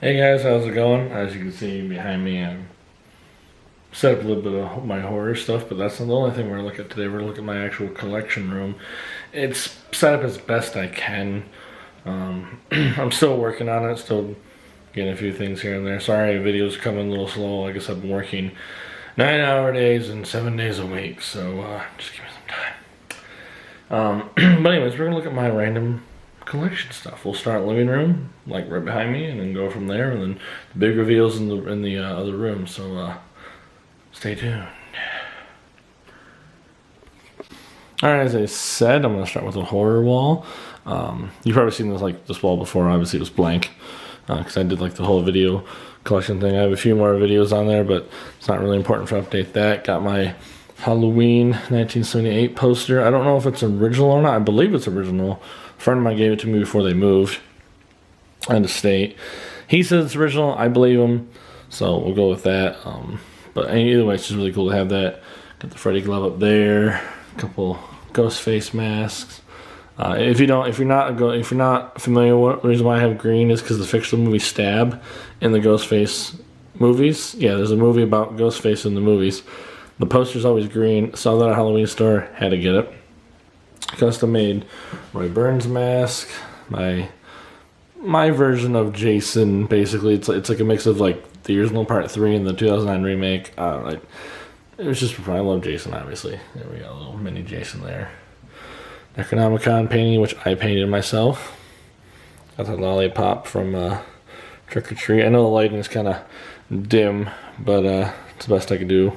Hey guys, how's it going? As you can see behind me, I set up a little bit of my horror stuff, but that's not the only thing we're looking at today. We're looking at my actual collection room. It's set up as best I can. I'm still working on it, still getting a few things here and there. Sorry, videos coming a little slow. I guess I've been working 9-hour days and 7 days a week, so just give me some time. But anyways, we're gonna look at my random collection stuff. We'll start living room, like right behind me, and then go from there, and then the big reveals in the other room. So stay tuned. All right, as I said, I'm gonna start with a horror wall. You've probably seen this wall before. Obviously, it was blank because I did like the whole video collection thing. I have a few more videos on there, but it's not really important to update that. Got my Halloween 1978 poster. I don't know if it's original or not. I believe it's original. A friend of mine gave it to me before they moved out of state. He says it's original. I believe him, so we'll go with that. But either way, it's just really cool to have that. Got the Freddy glove up there. A couple ghost face masks. If you're not familiar, what the reason why I have green is because the fictional movie Stab in the Ghostface movies. Yeah, there's a movie about Ghostface in the movies. The poster's always green. Saw that at a Halloween store. Had to get it. Custom made Roy Burns mask. My version of Jason. Basically, it's like a mix of like the original Part 3 and the 2009 remake. It was just I love Jason. Obviously, there we go. A little mini Jason there. Necronomicon painting, which I painted myself. Got the lollipop from Trick or Treat. I know the lighting is kind of dim, but it's the best I could do.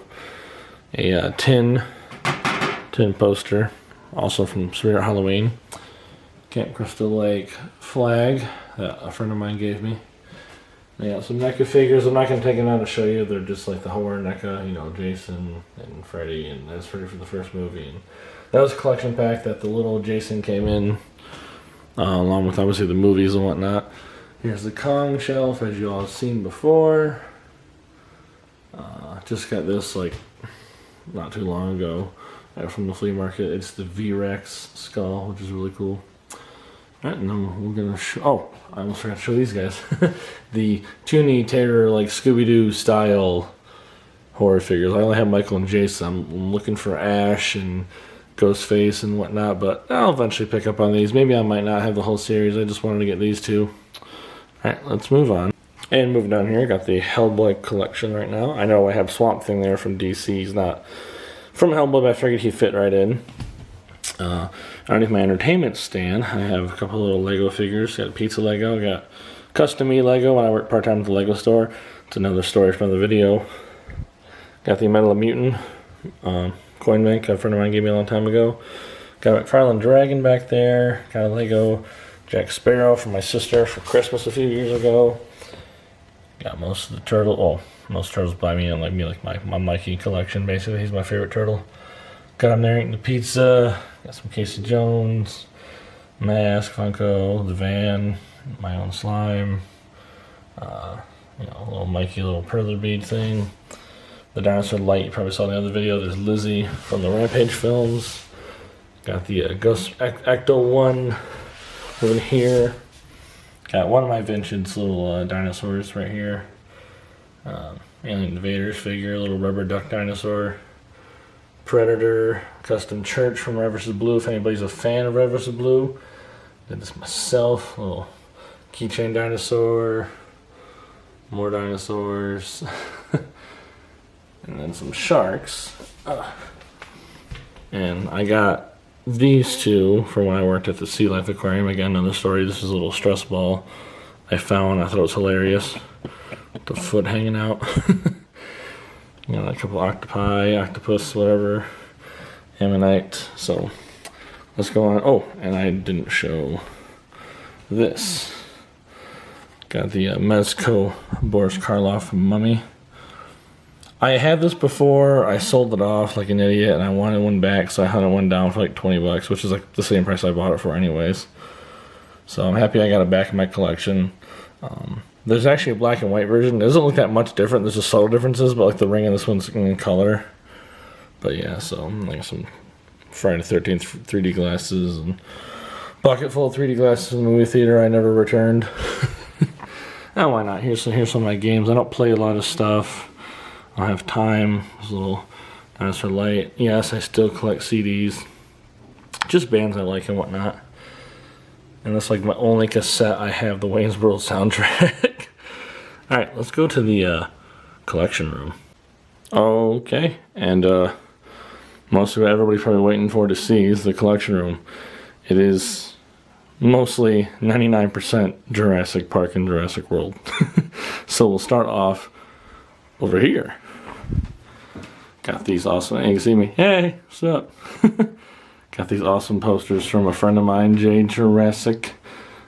A tin poster, also from Spirit Halloween. Camp Crystal Lake flag that a friend of mine gave me. Yeah, some NECA figures. I'm not going to take them out to show you. They're just like the horror NECA, Jason and Freddy, and that's Freddy for the first movie. And that was a collection pack that the little Jason came in, along with obviously the movies and whatnot. Here's the Kong shelf, as you all have seen before. Just got this like not too long ago from the flea market. It's the V-Rex skull, which is really cool. Alright, and then we're gonna show. Oh, I almost forgot to show these guys. The Toonie Terror, like Scooby-Doo style horror figures. I only have Michael and Jason. I'm looking for Ash and Ghostface and whatnot, but I'll eventually pick up on these. Maybe I might not have the whole series. I just wanted to get these two. Alright, let's move on. And moving down here, got the Hellboy collection right now. I know I have Swamp Thing there from DC. He's not from Hellboy, but I figured he'd fit right in. Underneath my entertainment stand, I have a couple little Lego figures. Got a pizza Lego, got custom me Lego when I work part-time at the Lego store. It's another story from another video. Got the Metal Mutant coin bank a friend of mine gave me a long time ago. Got a McFarlane Dragon back there. Got a Lego Jack Sparrow for my sister for Christmas a few years ago. Got most of the turtle. Oh, most turtles by me and like my Mikey collection. Basically, he's my favorite turtle. Got him there eating the pizza. Got some Casey Jones, mask, Funko, the van, my own slime. A little Mikey, little perler bead thing. The dinosaur light you probably saw in the other video. There's Lizzie from the Rampage films. Got the Ghost Ecto 1 over here. Got one of my vintage little dinosaurs right here. Alien Invaders figure, little rubber duck dinosaur. Predator, custom church from Red vs. Blue, if anybody's a fan of Red vs. Blue. Did this myself, little keychain dinosaur. More dinosaurs. And then some sharks. And I got these two from when I worked at the Sea Life Aquarium. Again, another story. This is a little stress ball I found. I thought it was hilarious. With the foot hanging out. A couple octopi, octopus, whatever. Ammonite. So let's go on. Oh, and I didn't show this. Got the Mezco Boris Karloff mummy. I had this before. I sold it off like an idiot, and I wanted one back, so I hunted one down for like $20, which is like the same price I bought it for anyways. So I'm happy I got it back in my collection. There's actually a black and white version. It doesn't look that much different. There's just subtle differences, but like the ring in this one's in color. But yeah, so like some Friday the 13th 3D glasses and bucket full of 3D glasses in the movie theater I never returned. Now why not? Here's some of my games. I don't play a lot of stuff. I don't have time. There's a little Dinosaur Light. Yes, I still collect CDs. Just bands I like and whatnot. And that's like my only cassette I have, the Wayne's World soundtrack. Alright, let's go to the collection room. Okay, and most of what everybody's probably waiting for to see is the collection room. It is mostly 99% Jurassic Park and Jurassic World. So we'll start off over here. Got these awesome, you can see me, hey, what's up? Got these awesome posters from a friend of mine, Jay Jurassic,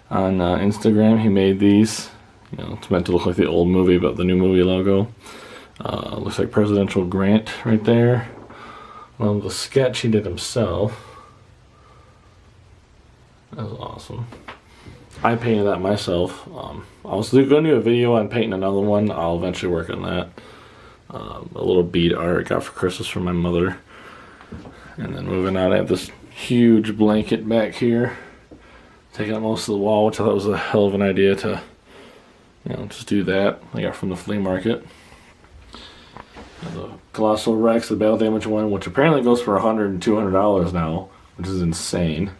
on Instagram. He made these. You know, it's meant to look like the old movie, but the new movie logo. Looks like Presidential Grant right there. Well, the sketch he did himself. That was awesome. I painted that myself. I was going to do a video on painting another one. I'll eventually work on that. A little bead art I got for Christmas from my mother. And then moving on, I have this huge blanket back here, taking up most of the wall, which I thought was a hell of an idea to, you know, just do that. I got from the flea market. And the Colossal Rex, the battle damage one, which apparently goes for $100 and $200 now, which is insane.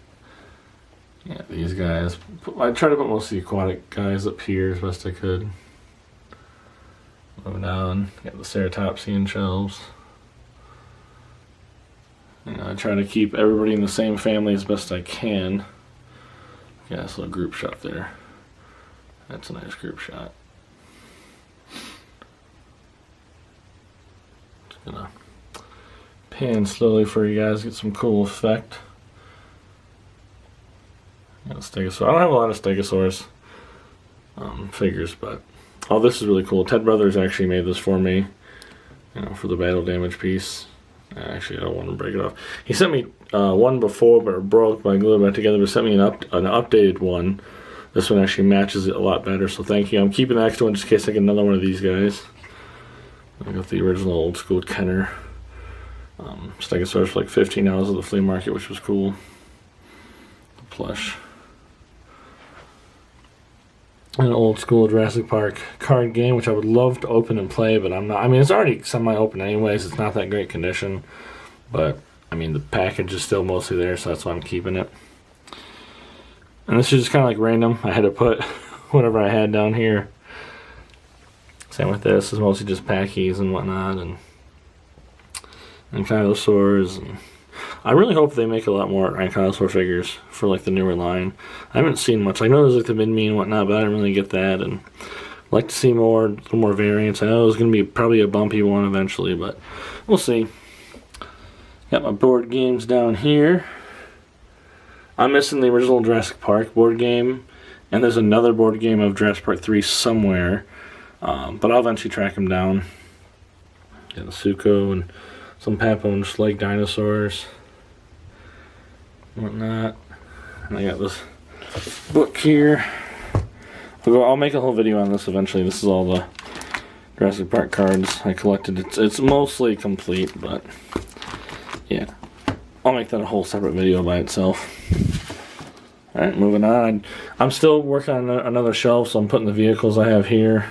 Yeah, these guys. I tried to put most of the aquatic guys up here as best I could. Moving on, got the ceratopsian shelves. You know, I try to keep everybody in the same family as best I can. Yeah, this little group shot there. That's a nice group shot. Just gonna pan slowly for you guys, get some cool effect. Got a Stegosaurus. I don't have a lot of Stegosaurus figures, but oh, this is really cool. Ted Brothers actually made this for me, you know, for the battle damage piece. Actually, I don't want to break it off. He sent me one before, but it broke, but I glued it back together. But sent me an updated one. This one actually matches it a lot better, so thank you. I'm keeping the extra one just in case I get another one of these guys. I got the original old school Kenner Stegosaurus for like $15 at the flea market, which was cool. The plush. An old school Jurassic Park card game, which I would love to open and play, but I'm not. I mean, it's already semi-open anyways. It's not that great condition, but I mean, the package is still mostly there, so that's why I'm keeping it. And this is just kind of like random. I had to put whatever I had down here. Same with this. It's mostly just packies and whatnot, and dinosaurs. And I really hope they make a lot more dinosaur figures for like the newer line. I haven't seen much. I know there's like the Min-Me and whatnot, but I didn't really get that. And I'd like to see a little more variants. I know it's going to be probably a bumpy one eventually, but we'll see. Got my board games down here. I'm missing the original Jurassic Park board game, and there's another board game of Jurassic Park 3 somewhere, but I'll eventually track them down. Got the Suco and some Papones like dinosaurs, whatnot. And I got this book here. I'll make a whole video on this eventually. This is all the Jurassic Park cards I collected. It's mostly complete, but yeah, I'll make that a whole separate video by itself. Alright, moving on. I'm still working on another shelf, so I'm putting the vehicles I have here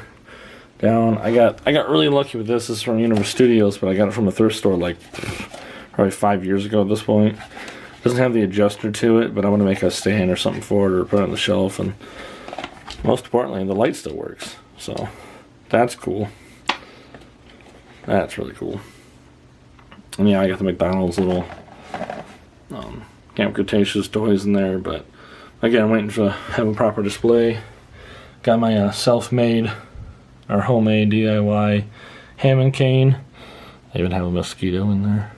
down. I got really lucky with this. This is from Universal Studios, but I got it from a thrift store like probably 5 years ago at this point. Doesn't have the adjuster to it, but I want to make a stand or something for it or put it on the shelf, and most importantly, the light still works. So that's cool. That's really cool. And yeah, I got the McDonald's little Camp Cretaceous toys in there, but again, I'm waiting to have a proper display. Got my self-made or homemade DIY ham and cane. I even have a mosquito in there.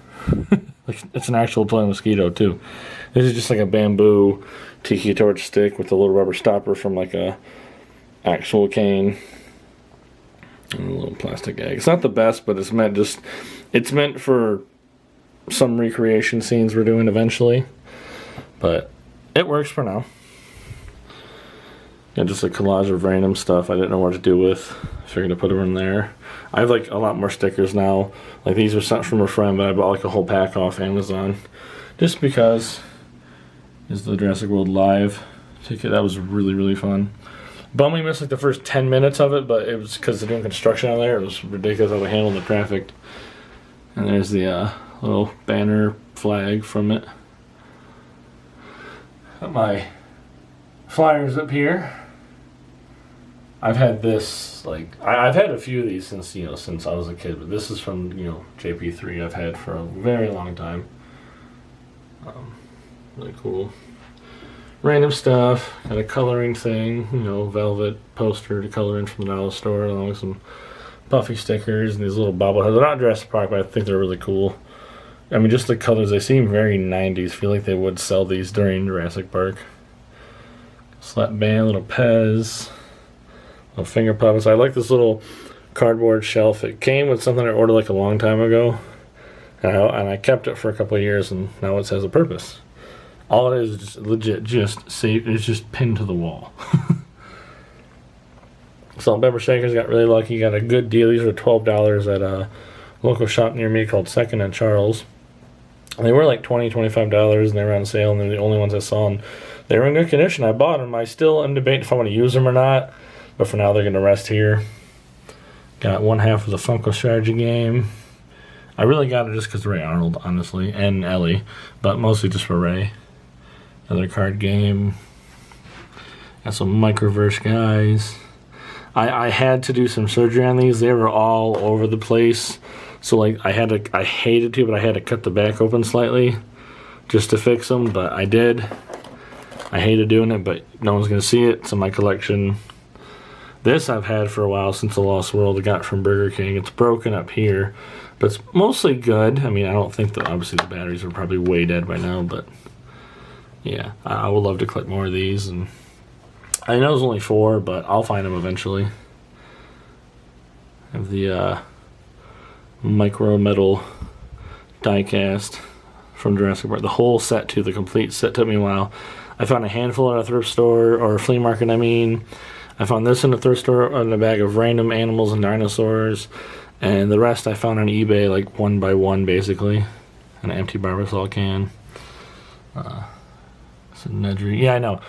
Like, it's an actual toy mosquito too. This is just like a bamboo tiki torch stick with a little rubber stopper from like a actual cane and a little plastic egg. It's not the best, but it's meant for some recreation scenes we're doing eventually, but it works for now. Yeah, just a collage of random stuff I didn't know what to do with. I figured to put them in there. I have like a lot more stickers now. Like, these were sent from a friend, but I bought like a whole pack off Amazon just because it's the Jurassic World Live ticket. That was really, really fun. Bummy missed like the first 10 minutes of it, but it was because they're doing construction out there. It was ridiculous how they handled the traffic. And there's the little banner flag from it. Got my flyers up here. I've had this, like, I've had a few of these since, you know, since I was a kid, but this is from, you know, JP3 I've had for a very long time. Really cool. Random stuff, got a coloring thing, you know, velvet poster to color in from the dollar store, along with some Buffy stickers and these little bobbleheads. They're not Jurassic Park, but I think they're really cool. I mean, just the colors, they seem very 90s. Feel like they would sell these during Jurassic Park. Slap band, little Pez, little finger puppets. I like this little cardboard shelf. It came with something I ordered like a long time ago, and I kept it for a couple of years, and now it has a purpose. All it is just legit, just safe. It's just pinned to the wall. Salt and pepper shakers, got really lucky. Got a good deal. These are $12 at a local shop near me called Second and Charles. They were like $20, $25, and they were on sale, and they're the only ones I saw. And they were in good condition. I bought them. I still am debating if I want to use them or not, but for now they're going to rest here. Got one half of the Funko strategy game. I really got it just because of Ray Arnold, honestly, and Ellie, but mostly just for Ray. Another card game. Got some Microverse guys. I had to do some surgery on these. They were all over the place. So like I hated to, but I had to cut the back open slightly just to fix them, but I did. I hated doing it, but no one's gonna see it. It's in my collection. This I've had for a while, since the Lost World. I got it from Burger King. It's broken up here, but it's mostly good. I mean, I don't think that, obviously the batteries are probably way dead by now, but yeah, I would love to collect more of these. And I know there's only 4, but I'll find them eventually. I have the micro metal diecast from Jurassic Park. The whole set too, the complete set, took me a while. I found a handful at a thrift store, or a flea market, I mean. I found this in a thrift store in a bag of random animals and dinosaurs. And the rest I found on eBay, like one by one, basically. An empty Barbasol can. It's a Nedry. Yeah, I know.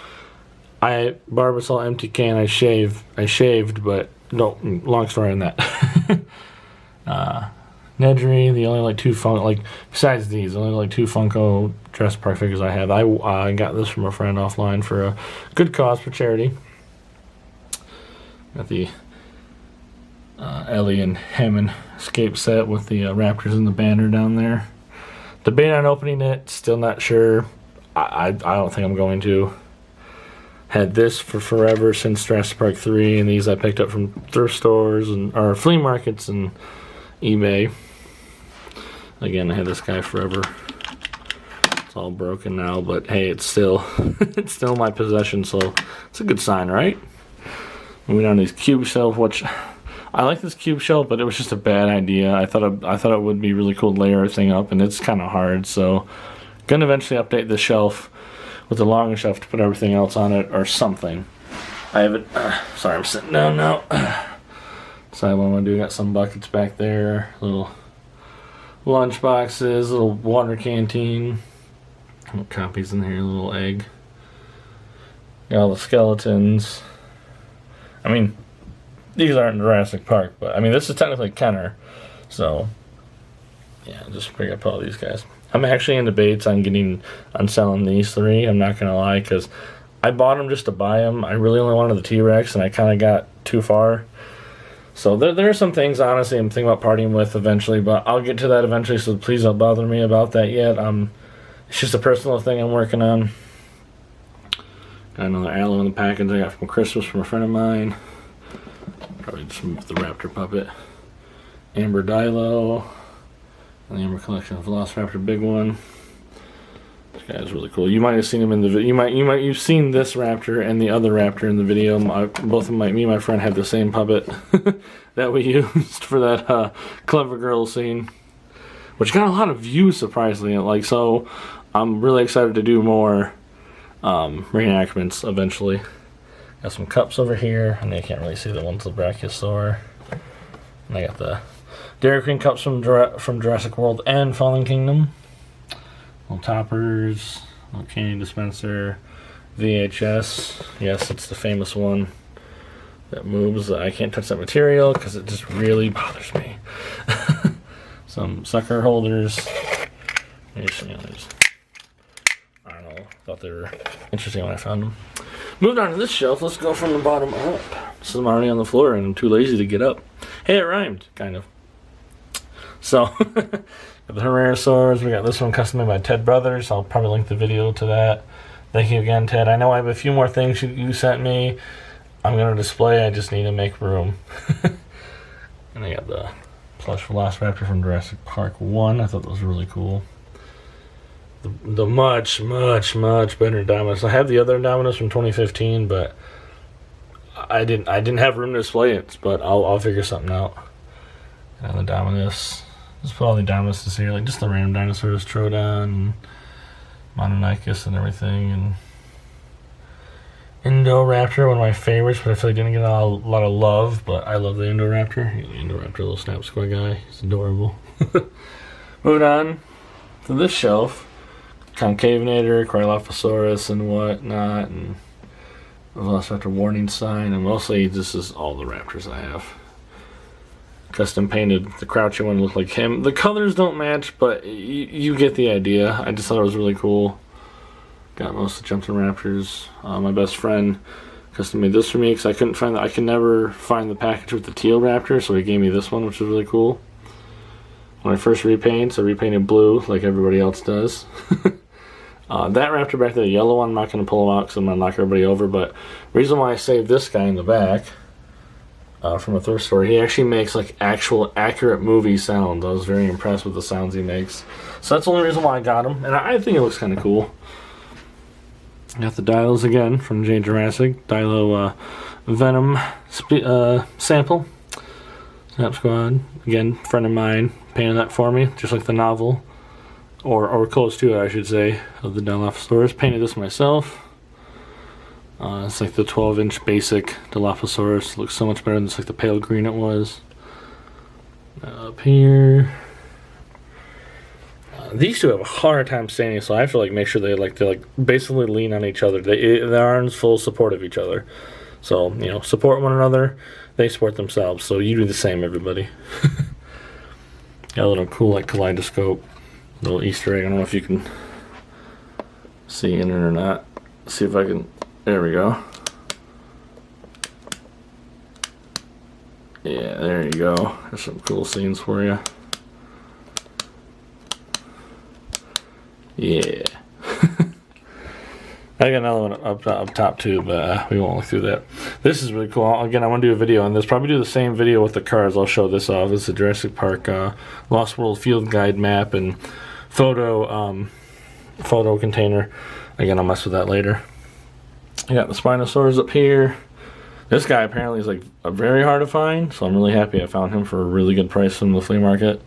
Barbasol empty can, I shaved, but no, long story on that. Nedry, the only like 2 Funko, like besides these, only like 2 Funko Jurassic Park figures I have. I got this from a friend offline for a good cause, for charity. Got the Ellie and Hammond escape set with the raptors and the banner down there. Debate on opening it, still not sure. I don't think I'm going to. Had this for forever since Jurassic Park 3, and these I picked up from thrift stores or flea markets and eBay. Again, I had this guy forever. It's all broken now, but hey, it's still it's still my possession, so it's a good sign, right? Moving on to these cube shelf, which I like this cube shelf, but it was just a bad idea. I thought it would be really cool to layer everything up, and it's kind of hard, so gonna eventually update the shelf with a longer shelf to put everything else on it or something. I have it. Sorry, I'm sitting down now. So what I'm gonna do, got some buckets back there, little lunch boxes, little water canteen, little copies in here, little egg. Got all the skeletons. I mean, these aren't Jurassic Park, but I mean, this is technically Kenner, so yeah, just figure out all these guys. I'm actually in debates on selling these 3. I'm not gonna lie, because I bought them just to buy them. I really only wanted the T-Rex, and I kind of got too far. So there are some things, honestly, I'm thinking about partying with eventually, but I'll get to that eventually, so please don't bother me about that yet. It's just a personal thing I'm working on. Got another Allo in the package I got from Christmas from a friend of mine. Probably just move the Raptor puppet. Amber Dilo. And the Amber collection of Velociraptor, big one. This guy is really cool. You might have seen him in the video. You've seen this Raptor and the other Raptor in the video. Both of me and my friend had the same puppet that we used for that Clever Girl scene, which got a lot of views, surprisingly. Like, so I'm really excited to do more reenactments eventually. Got some cups over here. I know you can't really see the ones with the Brachiosaur. And I got the Dairy Queen cups from Jurassic World and Fallen Kingdom. Little toppers, little candy dispenser, VHS. Yes, it's the famous one. that moves. I can't touch that material because it just really bothers me. Some sucker holders. There's, I don't know, thought they were interesting when I found them. Moved on to this shelf. Let's go from the bottom up. So I'm already on the floor and I'm too lazy to get up. Hey, it rhymed, kind of. So, got the Herrerasaurs. We got this one custom made by Ted Brothers. I'll probably link the video to that. Thank you again, Ted. I know I have a few more things you sent me. I'm going to display. I just need to make room. And I got the plush Velociraptor from Jurassic Park 1. I thought that was really cool. The much better Indominus. I have the other Indominus from 2015, but I didn't have room to display it. But I'll figure something out. And the Indominus. Just put all the Indominuses here, like just the random dinosaurs, Troodon, and Mononicus, and everything, and Indoraptor, one of my favorites, but I feel like didn't get a lot of love. But I love the Indoraptor. The Indoraptor, little snap square guy. He's adorable. Moving on to this shelf. Concavenator, Cryolophosaurus, and whatnot, and Velociraptor warning sign, and mostly this is all the raptors I have. Custom painted the crouching one look like him. The colors don't match, but you get the idea. I just thought it was really cool. Got most of the Jumping Raptors. My best friend custom made this for me because I couldn't find I could never find the package with the teal raptor, so he gave me this one, which is really cool. When I first repainted, so I repainted blue like everybody else does. That raptor back there, the yellow one, I'm not going to pull him out because I'm going to knock everybody over, but the reason why I saved this guy in the back from a thrift store, he actually makes like actual accurate movie sounds. I was very impressed with the sounds he makes. So that's the only reason why I got him, and I think it looks kind of cool. Got the Dilos again from J. Jurassic. Dilo Venom sample. Snap Squad. Again, friend of mine painted that for me, just like the novel. Or close to it, I should say, of the Dilophosaurus. Painted this myself. It's like the 12-inch basic Dilophosaurus. Looks so much better than just like the pale green it was. Up here. These two have a hard time standing, so I have to like make sure they basically lean on each other. They're in full support of each other. So, support one another. They support themselves. So you do the same, everybody. Got a little cool like kaleidoscope. Little Easter egg. I don't know if you can see in it or not. Let's see if I can. There we go. Yeah, there you go. There's some cool scenes for you. Yeah. I got another one up top too, but we won't look through that. This is really cool. Again, I want to do a video on this. Probably do the same video with the cars. I'll show this off. This is a Jurassic Park Lost World Field Guide map and photo container. Again, I'll mess with that later. I got the Spinosaurus up here. This guy apparently is like very hard to find, so I'm really happy I found him for a really good price from the flea market.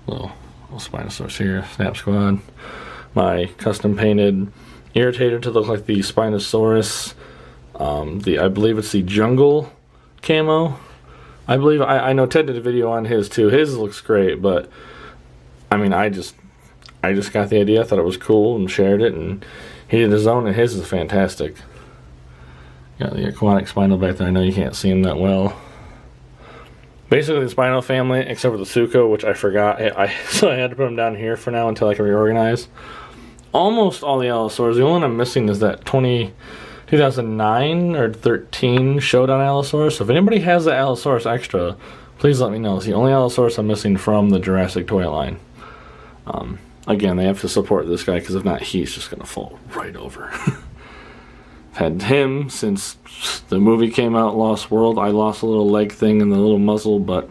Little Spinosaurus here, Snap Squad. My custom painted irritator to look like the Spinosaurus. I believe it's the jungle camo. I know Ted did a video on his too. His looks great, but I mean, I just got the idea. I thought it was cool and shared it, and he did his own, and his is fantastic. Got the aquatic Spino back there. I know you can't see him that well. Basically the Spino family, except for the Suco, which I forgot. So I had to put them down here for now until I can reorganize. Almost all the Allosaurs. The only one I'm missing is that 2009 or 13 Showdown Allosaurus. So if anybody has the Allosaurus extra, please let me know. It's the only Allosaurus I'm missing from the Jurassic toy line. Again, they have to support this guy because if not, he's just going to fall right over. I've had him since the movie came out, Lost World. I lost a little leg thing and the little muzzle, but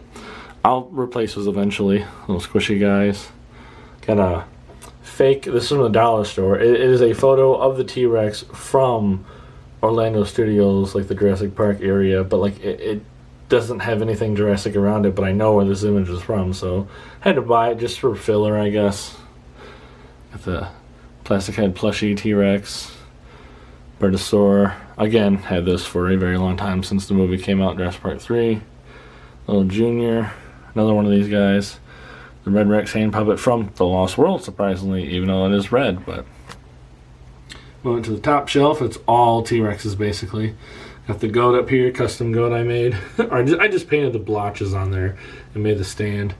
I'll replace those eventually. Little squishy guys. Got a fake, this is from the dollar store. It is a photo of the T-Rex from Orlando Studios, like the Jurassic Park area, but like it doesn't have anything Jurassic around it, but I know where this image is from, so I had to buy it just for filler, I guess. Got the plastic head plushie T-Rex. Bertosaur. Again, had this for a very long time since the movie came out, Jurassic Park 3. Little Junior. Another one of these guys. The Red Rex hand puppet from The Lost World, surprisingly, even though it is red, but moving to the top shelf, it's all T-Rexes basically. Got the goat up here, custom goat I made. I just painted the blotches on there and made the stand.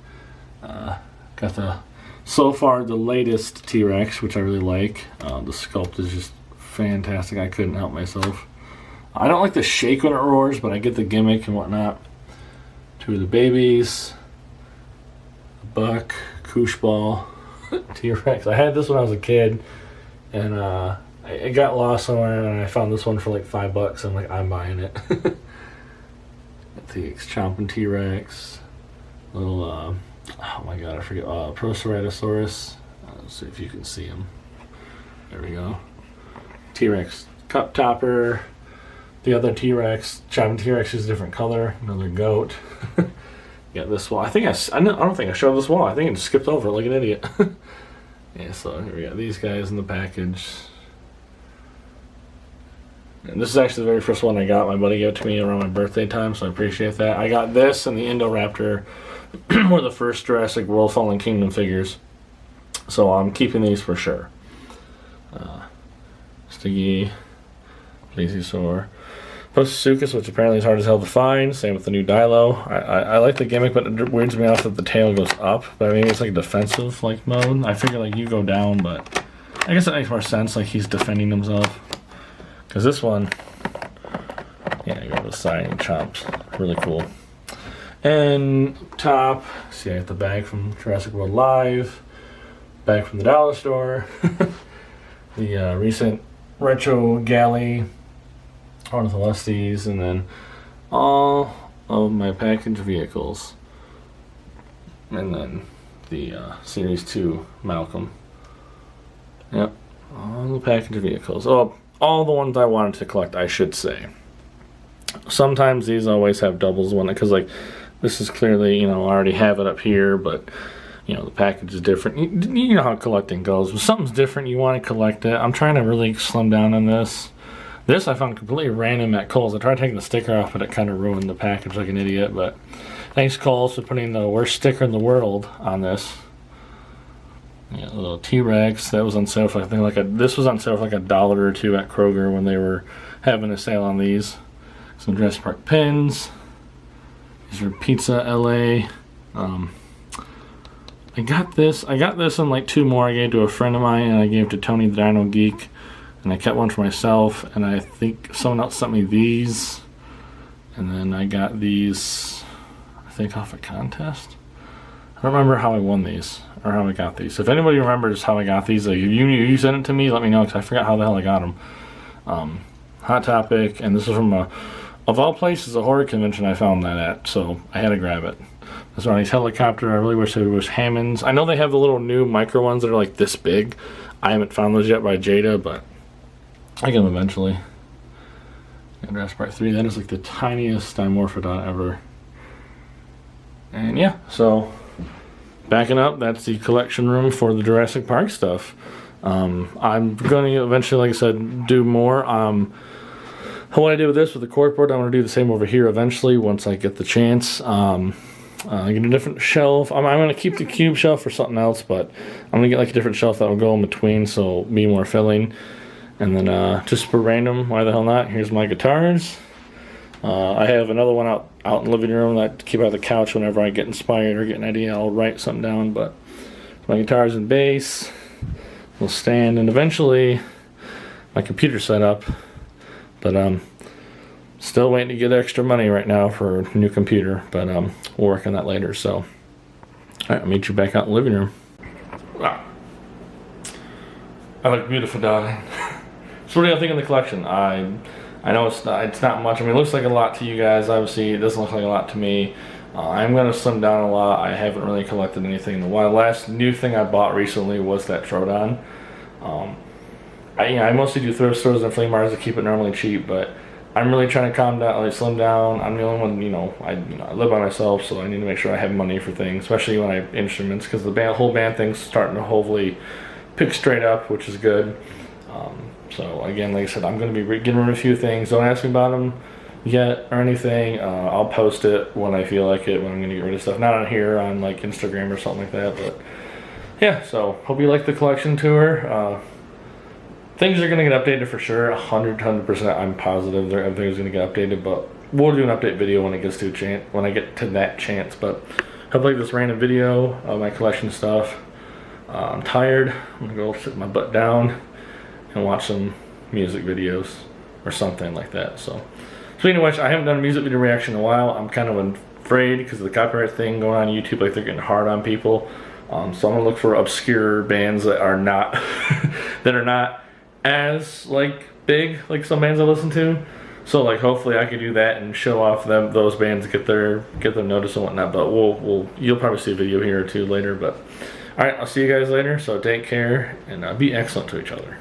Got the, so far, the latest T-Rex, which I really like. The sculpt is just fantastic. I couldn't help myself. I don't like the shake when it roars, but I get the gimmick and whatnot. Two of the babies. A buck, koosh ball, T-Rex. I had this when I was a kid, and it got lost somewhere, and I found this one for like $5. I'm like, I'm buying it. Got the chomping T-Rex. Little, oh my god, I forget. Proceratosaurus. Let's see if you can see him. There we go. T-Rex cup topper. The other T-Rex, chomping T-Rex is a different color. Another goat. Got this wall. I don't think I showed this wall. I think I just skipped over it like an idiot. Yeah, so here we got these guys in the package. And this is actually the very first one I got. My buddy gave it to me around my birthday time, so I appreciate that. I got this and the Indoraptor were the first Jurassic World Fallen Kingdom figures. So I'm keeping these for sure. Stiggy, Plesiosaur, Postosuchus, which apparently is hard as hell to find. Same with the new Dilo. I like the gimmick, but it weirds me out that the tail goes up. But maybe it's like a defensive like mode. I figure like you go down, but I guess it makes more sense. Like he's defending himself. Because this one, yeah, you go to the side and chomps. Really cool. And top, see, I got the bag from Jurassic World Live, bag from the dollar store, the recent retro galley, Ornitholestes, and then all of my package vehicles. And then the Series 2 Malcolm. Yep, all the package vehicles. Oh, all the ones I wanted to collect, I should say. Sometimes these always have doubles one, because like this is clearly, you know, I already have it up here, but you know the package is different. You know how collecting goes. When something's different, you want to collect it. I'm trying to really slim down on this. This I found completely random at Kohl's. I tried taking the sticker off, but it kind of ruined the package like an idiot. But thanks Kohl's for putting the worst sticker in the world on this. Yeah, a little T-Rex that was on sale for, I think, this was on sale for like $1 or $2 at Kroger when they were having a sale on these. Some Jurassic Park pins. These are Pizza LA. I got this and like 2 more I gave to a friend of mine, and I gave to Tony the Dino Geek, and I kept one for myself, and I think someone else sent me these, and then I got these, I think, off a contest. I don't remember how I won these or how I got these. If anybody remembers how I got these, like, if you sent it to me, let me know, because I forgot how the hell I got them. Hot Topic, and this is from of all places, a horror convention I found that at, so I had to grab it. This Ronnie's helicopter. I really wish it was Hammond's. I know they have the little new micro ones that are like this big. I haven't found those yet by Jada, but I get them eventually. And Jurassic Park 3, that is like the tiniest Dimorphodon ever. And yeah, so backing up, that's the collection room for the Jurassic Park stuff. I'm going to eventually, like I said, do more. What I did with this, with the corkboard, I'm going to do the same over here eventually once I get the chance. Get a different shelf. I'm going to keep the cube shelf for something else, but I'm going to get like a different shelf that will go in between, so it'll be more filling. And then just for random, why the hell not, here's my guitars. I have another one out in the living room that I keep out the couch whenever I get inspired or get an idea. I'll write something down, but my guitars and bass will stand, and eventually my computer set up. But still waiting to get extra money right now for a new computer, but we'll work on that later. So, all right, I'll meet you back out in the living room. Wow. I look beautiful, darling. So what do you think of the collection? I know it's not much. I mean, it looks like a lot to you guys. Obviously, it doesn't look like a lot to me. I'm going to slim down a lot. I haven't really collected anything in a while. The last new thing I bought recently was that Troodon. I mostly do thrift stores and flea markets to keep it normally cheap, but I'm really trying to calm down, like slim down. I'm the only one, I live by myself, so I need to make sure I have money for things, especially when I have instruments, because the whole band thing's starting to hopefully pick straight up, which is good. So again, like I said, I'm going to be getting rid of a few things. Don't ask me about them yet or anything. I'll post it when I feel like it, when I'm going to get rid of stuff. Not on here, on like Instagram or something like that, but yeah, so hope you like the collection tour. things are gonna get updated for sure. 100%. I'm positive everything's gonna get updated, but we'll do an update video when it gets to a chance. When I get to that chance, but hope you like this random video of my collection stuff. I'm tired. I'm gonna go sit my butt down and watch some music videos or something like that. So speaking of which, I haven't done a music video reaction in a while. I'm kind of afraid because of the copyright thing going on YouTube. Like they're getting hard on people. So I'm gonna look for obscure bands that are not that are not as like big like some bands I listen to. So like hopefully I could do that and show off those bands, get them noticed and whatnot. But you'll probably see a video here or two later. But all right, I'll see you guys later. So take care and be excellent to each other.